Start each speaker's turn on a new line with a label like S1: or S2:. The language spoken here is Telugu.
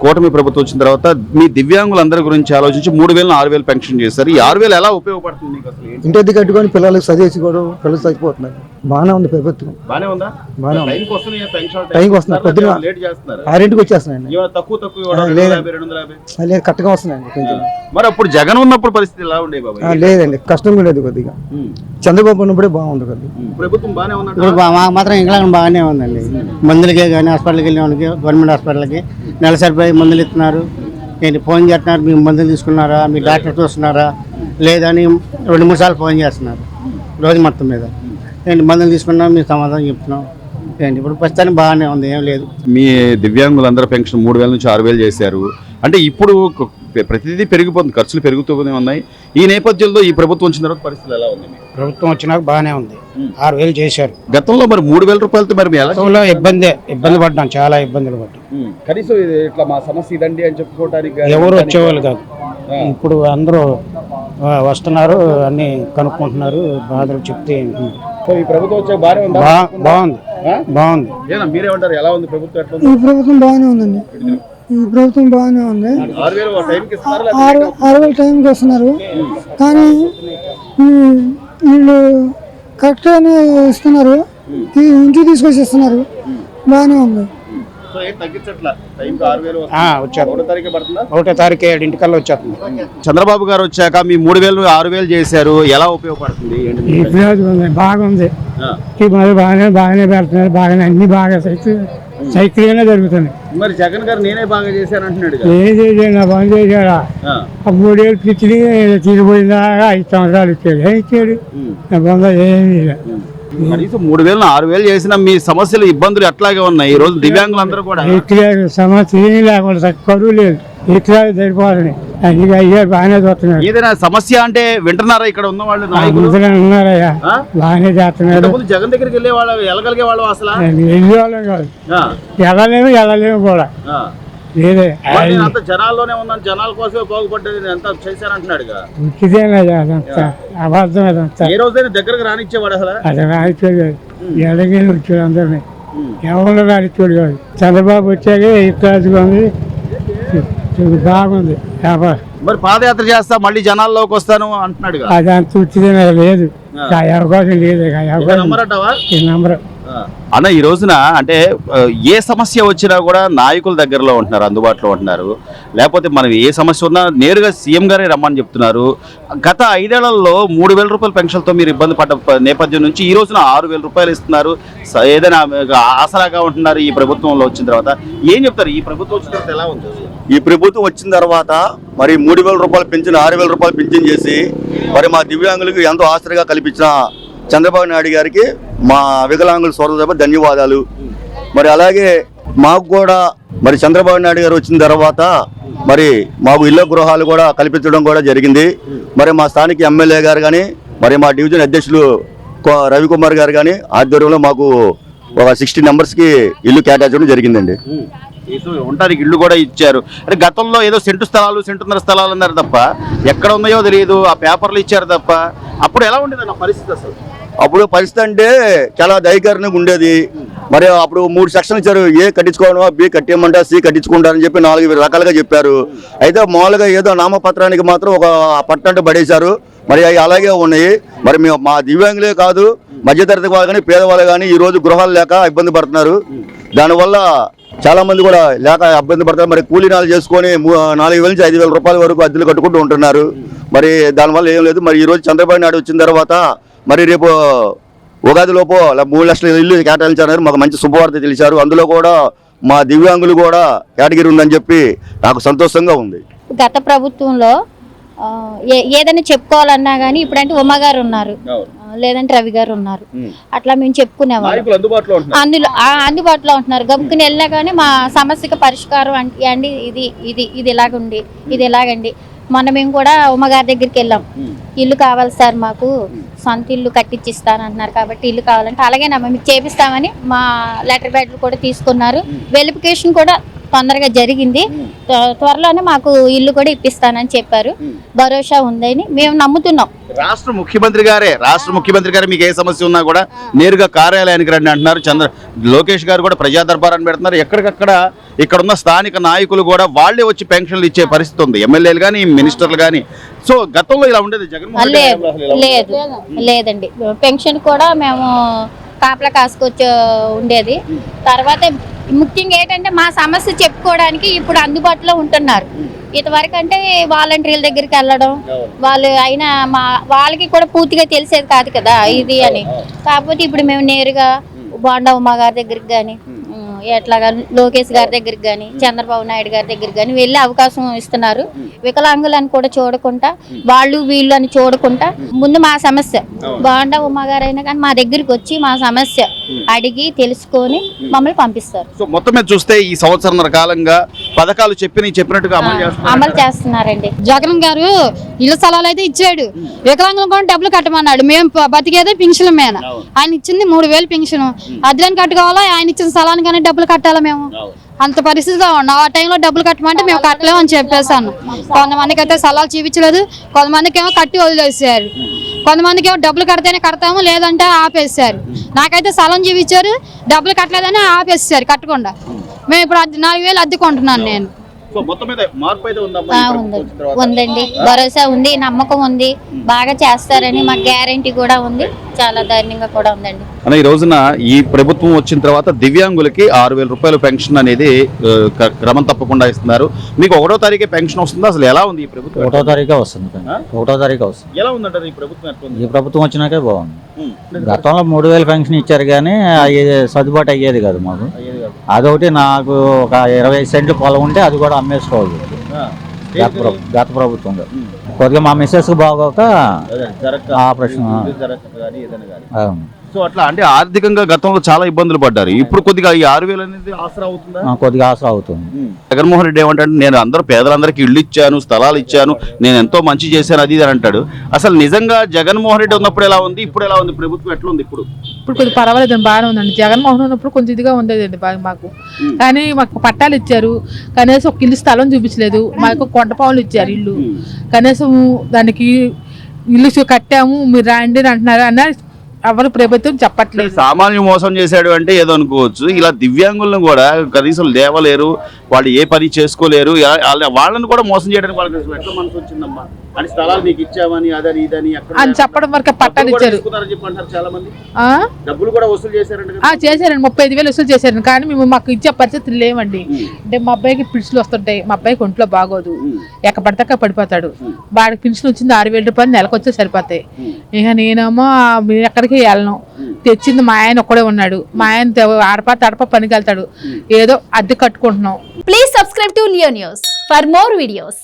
S1: కూటమి ప్రభుత్వం వచ్చిన తర్వాత మీ దివ్యాంగులందరి గురించి ఆలోచించి 3,000 6,000 పెన్షన్ చేశారు. ఈ 6,000 ఎలా ఉపయోగపడుతుంది మీకు అసలు?
S2: ఇంటి కట్టుకొని పిల్లలకు చదివేసి కూడా పిల్లలు చచ్చిపోతున్నారు. బాగానే ఉంది ప్రభుత్వం.
S1: బానే ఉందా?
S2: బాగానే ఉంది.
S1: టైంకి వస్తున్నాయా పెన్షన్?
S2: టైంకి వస్తున్నారు. పొద్దున
S1: లేట్ చేస్తున్నారు.
S2: 6కి వచ్చేస్తున్నాయండి.
S1: ఏమైనా తక్కువ ఇవ్వడం? 250
S2: లేదు, కరెక్ట్గా వస్తున్నాయండి కొంచెం.
S1: మరి అప్పుడు జగన్ ఉన్నప్పుడు పరిస్థితి ఎలా ఉండేది బాబాయ్?
S2: లేదండి, కష్టంగా ఉండేది కొద్దిగా. చంద్రబాబు ఉన్నప్పుడే బాగుంది కొద్దిగా.
S1: ప్రభుత్వం బానే ఉందంట.
S3: మాకు మాత్రం ఇంకా బాగానే ఉందండి. మందులకే కానీ హాస్పిటల్కి వెళ్ళే వాళ్ళకి గవర్నమెంట్ హాస్పిటల్కి నెల సరిపోయి మందులు ఇస్తున్నారు. ఏంటి ఫోన్ చేస్తున్నారు, మీ మందులు తీసుకున్నారా, మీ డాక్టర్ చూస్తున్నారా లేదని 2-3 సార్లు ఫోన్ చేస్తున్నారు రోజు మొత్తం మీద. ఏంటి మందులు తీసుకున్నా మీ సమాధానం చెప్తున్నాం. ఏంటి ఇప్పుడు ప్రస్తుతానికి బాగానే ఉంది, ఏం లేదు.
S1: మీ దివ్యాంగులందరూ పెన్షన్ 3,000 నుంచి 6,000 చేశారు. అంటే ఇప్పుడు ప్రతిదీ పెరిగిపోతుంది, ఖర్చులు పెరుగుతూనే ఉన్నాయి. ఈ నేపథ్యంలో ఈ ప్రభుత్వం వచ్చిన తర్వాత పరిస్థితులు ఎలా ఉంది?
S3: ప్రభుత్వం వచ్చినాక బాగానే ఉంది. 6,000 చేశారు.
S1: గతంలో మరి 3,000 రూపాయలతో మరి ఎలా
S3: ఇబ్బంది పడ్డాం, చాలా ఇబ్బందులు పడ్డాం.
S1: కనీసం ఇట్లా మా సమస్య ఇదండి అని చెప్పుకోవడానికి
S3: ఎవరు వచ్చేవాళ్ళు కాదు. ఇప్పుడు అందరూ వస్తున్నారు, అన్ని కనుక్కుంటున్నారు, బాధలు చెప్తే
S1: ఈ ప్రభుత్వం వచ్చాక బాగానే ఉందా?
S3: బాగుంది.
S1: మీరేమంటారు, ఎలా ఉంది ప్రభుత్వం? ఎట్లా
S2: ఈ ప్రభుత్వం బాగానే ఉందండి. ఈ ప్రభుత్వం బాగానే ఉంది. 6,000 టైంకి వస్తున్నారు, కానీ వీళ్ళు కరెక్ట్గానే ఇస్తున్నారు, ఇంటికి తీసుకొచ్చి ఇస్తున్నారు. బాగానే ఉంది.
S3: వచ్చారు. 1వ తారీఖు 7 వచ్చేస్తుంది.
S1: చంద్రబాబు గారు వచ్చాక మీ 3,000 6,000 చేశారు, ఎలా ఉపయోగపడుతుంది?
S2: బాగుంది. బాగానే పెడుతున్నారు, బాగానే అన్ని బాగా సైకిల్ జరుగుతుంది.
S1: మరి జగన్ గారు నేనే బాగా చేశాను అంటున్నాడు.
S2: ఏం చేసాడు, పని చేశాడా? 3 ఏళ్ళు పిచ్చిని తీరిపోయిందా? 5 సంవత్సరాలు ఇచ్చాడు, ఇచ్చాడు. ఏమీ
S1: కనీసం 3,000 6,000 చేసిన మీ సమస్యలు ఇబ్బందులు ఎట్లాగే ఉన్నాయి. ఈ రోజు దివ్యాంగులందరూ కూడా
S2: సమస్య ఏమీ లేకుండా కరువు లేదు, ఇట్లా సరిపోతుంది. అయ్యా బాగానే చూస్తున్నారు.
S1: ఏదైనా సమస్య అంటే వింటున్నారా ఇక్కడ ఉన్న వాళ్ళు?
S2: ఉన్నారయ్యా, బాగానే చేస్తున్నారు.
S1: జగన్ దగ్గరికి వెళ్ళే వాళ్ళు వెళ్ళగలిగే వాళ్ళు అసలు
S2: వెళ్ళేవాళ్ళం కాదు, వెళ్ళలేము కూడా.
S1: జనాల్లోనే ఉన్నాను, జనాల కోసమే బాగుపడ్డది ఎంత చేశానంటున్నాడు.
S2: అబద్ధం అదంతా.
S1: ఏ రోజైనా దగ్గరకు రానిచ్చేవాడు అసలు?
S2: అది రానిచ్చాడు కాదు, ఎడగేళ్ళు వచ్చాడు, అందరినీ ఎవరు రానిచ్చాడు కాదు. చంద్రబాబు వచ్చాక ఇట్లా బాగుంది వ్యాపారం.
S1: మరి పాదయాత్ర చేస్తా మళ్ళీ జనాల్లోకి వస్తాను అంటున్నాడు.
S2: అది అంత ఉచితంగా లేదు, అవకాశం లేదు. నంబర్
S1: అన్న, ఈ రోజున అంటే ఏ సమస్య వచ్చినా కూడా నాయకుల దగ్గరలో ఉంటున్నారు, అందుబాటులో ఉంటున్నారు. లేకపోతే మనం ఏ సమస్య ఉన్నా నేరుగా సీఎం గారే రమ్మని చెప్తున్నారు. గత 5 ఏళ్లలో 3,000 రూపాయల పెన్షన్తో మీరు ఇబ్బంది పడ్డ నేపథ్యం నుంచి ఈ రోజున 6,000 రూపాయలు ఇస్తున్నారు. ఏదైనా ఆసరాగా ఉంటున్నారు. ఈ ప్రభుత్వంలో వచ్చిన తర్వాత ఏం చెప్తారు? ఈ ప్రభుత్వం వచ్చిన తర్వాత ఎలా ఉంది?
S4: ఈ ప్రభుత్వం వచ్చిన తర్వాత మరి 3,000 రూపాయలు పెంచిన 6,000 రూపాయలు పెన్షన్ చేసి మరి మా దివ్యాంగులకు ఎంతో ఆసరగా కల్పించిన చంద్రబాబు నాయుడు గారికి మా వికలాంగుల సోదరుల ధన్యవాదాలు. మరి అలాగే మాకు కూడా మరి చంద్రబాబు నాయుడు గారు వచ్చిన తర్వాత మరి మాకు ఇళ్ల గృహాలు కూడా కల్పించడం కూడా జరిగింది. మరి మా స్థానిక ఎమ్మెల్యే గారు కానీ మరి మా డివిజన్ అధ్యక్షులు రవికుమార్ గారు కానీ ఆధ్వర్యంలో మాకు ఒక 60 మెంబర్స్కి ఇల్లు కేటాయించడం జరిగిందండి.
S1: ఉండడానికి ఇల్లు కూడా ఇచ్చారు. అంటే గతంలో ఏదో సెంటున్నర స్థలాలు అన్నారు తప్ప ఎక్కడ ఉన్నాయో తెలియదు, ఆ పేపర్లు ఇచ్చారు తప్ప. అప్పుడు ఎలా ఉండేది అన్న పరిస్థితి అసలు?
S4: అప్పుడు పరిస్థితి అంటే చాలా దయకరణంగా ఉండేది. మరి అప్పుడు 3 సెక్షన్లు ఇచ్చారు. ఏ కట్టించుకోవడం, బి కట్టేయమంటే సి కట్టించుకుంటారని చెప్పి 4 రకాలుగా చెప్పారు. అయితే మామూలుగా ఏదో నామపత్రానికి మాత్రం ఒక పట్టంట పడేశారు. మరి అవి అలాగే ఉన్నాయి. మరి మేము మా దివ్యాంగులే కాదు, మధ్యతరగతి వాళ్ళు కానీ పేదవాళ్ళు కానీ ఈరోజు గృహాలు లేక ఇబ్బంది పడుతున్నారు. దానివల్ల చాలా మంది కూడా లేక ఇబ్బంది పడతారు. మరి కూలీనాలు చేసుకొని 4,000 నుంచి 5,000 రూపాయల వరకు అద్దెలు కట్టుకుంటూ ఉంటున్నారు. మరి దానివల్ల ఏం లేదు. మరి ఈరోజు చంద్రబాబు నాయుడు వచ్చిన తర్వాత మరి రేపు ఉగాది లోపు 3 లక్షల ఇల్లు కేటాయించారు. మాకు మంచి శుభవార్త తెలిసారు. అందులో కూడా మా దివ్యాంగులు కూడా కేటగిరీ ఉందని చెప్పి నాకు సంతోషంగా ఉంది.
S5: గత ప్రభుత్వంలో ఏదైనా చెప్పుకోవాలన్నా కానీ ఇప్పుడంటే ఉమ్మగారు ఉన్నారు, లేదంటే రవి గారు ఉన్నారు. అట్లా మేము చెప్పుకునేవాళ్ళం, అందుబాటులో ఉంటున్నారు. గమ్ముకుని వెళ్ళినా కానీ మా సమస్యకి పరిష్కారం అండి ఇది ఇలాగుండి ఇది ఎలాగండి. మొన్న మేము కూడా ఉమ్మగారి దగ్గరికి వెళ్ళాం. ఇల్లు కావాలి సార్, మాకు సొంత ఇల్లు కట్టించిస్తానంటున్నారు, కాబట్టి ఇల్లు కావాలంటే అలాగేనమ్మా మీకు చేపిస్తామని మా లెటర్ ప్యాడ్లు కూడా తీసుకున్నారు. వెరిఫికేషన్ కూడా తొందరగా జరిగింది. త్వరలోనే మాకు ఇల్లు కూడా ఇప్పిస్తానని చెప్పారు. భరోసా ఉందని మేము నమ్ముతున్నాం.
S1: రాష్ట్ర ముఖ్యమంత్రి గారే మీకు ఏ సమస్య ఉన్నా కూడా నేరుగా కార్యాలయానికి రండి అంటున్నారు. లోకేష్ గారు కూడా ప్రజా దర్బారాన్ని పెడుతున్నారు. ఎక్కడికక్కడ ఇక్కడ ఉన్న స్థానిక నాయకులు కూడా వాళ్ళే వచ్చి పెన్షన్లు ఇచ్చే పరిస్థితి ఉంది, ఎమ్మెల్యేలు కానీ మినిస్టర్లు కానీ. సో గతంలో ఇలా ఉండేది జగన్మోహన్
S5: లేదండి. పెన్షన్ కూడా మేము కాపలా కాసుకొచ్చి ఉండేది. తర్వాత ముఖ్యంగా ఏంటంటే మా సమస్య చెప్పుకోవడానికి ఇప్పుడు అందుబాటులో ఉంటున్నారు. ఇంతవరకు అంటే వాలంటీర్ల దగ్గరికి వెళ్ళడం, వాళ్ళు అయినా వాళ్ళకి కూడా పూర్తిగా తెలిసేది కాదు కదా ఇది అని. కాకపోతే ఇప్పుడు మేము నేరుగా బోండా ఉమ్మ గారి దగ్గరికి కానీ, ఎట్లాగా లోకేష్ గారి దగ్గరికి కానీ, చంద్రబాబు నాయుడు గారి దగ్గరికి కానీ వెళ్ళే అవకాశం ఇస్తున్నారు. వికలాంగులను కూడా చూడకుండా, వాళ్ళు వీళ్ళు అని చూడకుండా ముందు మా సమస్య బోండా ఉమ్మ గారు అయినా కానీ మా దగ్గరికి వచ్చి మా సమస్య అడిగి తెలుసుకొని మమ్మల్ని పంపిస్తారు.
S1: సో మొత్తం మీద చూస్తే ఈ సంవత్సరం కాలంగా పథకాలు చెప్పినట్టుగా
S5: అమలు చేస్తున్నారండి.
S6: జగన్ గారు ఇళ్ల స్థలాలు అయితే ఇచ్చాడు, వికలాంగులు కూడా డబ్బులు కట్టమన్నాడు. మేము బతికేదే పింఛన్ మీద. ఆయన ఇచ్చింది 3000 పింఛను. అద్దెలను కట్టుకోవాలా, ఆయన ఇచ్చిన స్థలానికి కానీ డబ్బులు కట్టాలా. మేము అంత పరిస్థితిలో ఉన్నాం. ఆ టైంలో డబ్బులు కట్టమంటే మేము కట్టలేము అని చెప్పేసాను. కొంతమందికి అయితే స్థలాలు చూపించలేదు, కొంతమందికి ఏమో కట్టి వదిలేసారు, కొంతమందికి ఏమో డబ్బులు కడితేనే కడతాము లేదంటే ఆపేసారు. నాకైతే స్థలం చూపించారు, డబ్బులు కట్టలేదని ఆపేసారు కట్టకుండా. మేము ఇప్పుడు 4000 అద్దెకుంటున్నాను నేను.
S5: ఉందండి, భరోసా ఉంది, నమ్మకం ఉంది, బాగా చేస్తారని మాకు గ్యారంటీ కూడా ఉంది. చాలా ధైర్యంగా కూడా ఉందండి.
S1: ఈ రోజున ఈ ప్రభుత్వం వచ్చిన తర్వాత దివ్యాంగులకి 6000 రూపాయల పెన్షన్ అనేది క్రమం తప్పకుండా ఇస్తున్నారు. మీకు 1వ తారీఖే పెన్షన్ వస్తుందా? అసలు ఎలా ఉంది ఈ ప్రభుత్వం?
S7: 1వ తారీఖే వస్తుంది. 1వ తారీఖు వస్తుంది.
S1: ఎలా ఉందంటారు ఈ ప్రభుత్వం?
S7: ఈ ప్రభుత్వం వచ్చినాకే బాగుంది. గతంలో 3000 పెన్షన్ ఇచ్చారు కానీ సర్దుబాటు అయ్యేది కాదు మాకు. అదొకటి నాకు ఒక 25 సెంట్లు పొలం ఉంటే అది కూడా అమ్మేసుకోవాలి గత ప్రభుత్వంలో. కొద్దిగా మా మిస్సెస్ బాగోక ఆపరేషన్.
S1: సో అట్లా అంటే ఆర్థికంగా గతంలో చాలా ఇబ్బందులు పడ్డారు. ఇప్పుడు కొద్దిగా ఈ 6000 అనేది ఆసరా అవుతుందా?
S7: కొద్దిగా ఆసరా అవుతుంది.
S1: జగన్మోహన్ రెడ్డి ఏమంటాడు, నేను పేదలందరికీ ఇళ్ళు ఇచ్చాను, స్థలాలు ఇచ్చాను, నేను ఎంతో మంచి చేశాను అది అని అంటాడు. అసలు నిజంగా జగన్మోహన్ రెడ్డి ఉన్నప్పుడు ఎలా ఉంది, ఇప్పుడు ఎలా ఉంది? ప్రభుత్వం ఎట్లా ఉంది ఇప్పుడు?
S8: కొద్దిగా పర్వాలేదండి, బాగానే ఉందండి. జగన్మోహన్ ఉన్నప్పుడు కొంచెం ఇదిగా ఉండేదండి బాగా మాకు. కానీ మాకు పట్టాలు ఇచ్చారు, కనీసం ఒక ఇల్లు స్థలం చూపించలేదు. మాకు కొండపావులు ఇచ్చారు ఇల్లు, కనీసం దానికి ఇల్లు కట్టాము మీరు రాండి అంటున్నారు అన్న ఎవరు ప్రభుత్వం చెప్పట్లేదు.
S1: సామాన్య మోసం చేశాడు అంటే ఏదో అనుకోవచ్చు, ఇలా దివ్యాంగులను కూడా కనీసం లేవలేరు, వాళ్ళు ఏ పని చేసుకోలేరు, వాళ్ళని కూడా మోసం చేయడానికి వాళ్ళకి ఎట్లా మనసు వచ్చిందమ్మా? అని స్థలాలు మీకు ఇచ్చామని అదని ఇదని
S8: అని చెప్పడం వరకు పట్టాలు ఇచ్చారు.
S1: చాలా మంది డబ్బులు కూడా వసూలు చేశారండి.
S8: చేశారండి, 35,000 వసూలు చేశారండి. కానీ మేము మాకు ఇచ్చే పరిస్థితులు లేవండి. అంటే మా అబ్బాయికి పిలుచులు వస్తుంటాయి, మా అబ్బాయికి ఒంట్లో బాగోదు, ఎక్క పడతాక పడిపోతాడు. వాడికి పిలుచులు వచ్చింది 6000 రూపాయలు నెలకు వచ్చే సరిపోతాయి. ఇక నేనేమో ఎక్కడికి వెళ్ళను, తెచ్చింది మా ఆయన ఒక్కడే ఉన్నాడు. మా ఆయన తడప పనికి వెళ్తాడు, ఏదో అద్దె కట్టుకుంటున్నాం.
S9: Please subscribe to Leo news for more videos.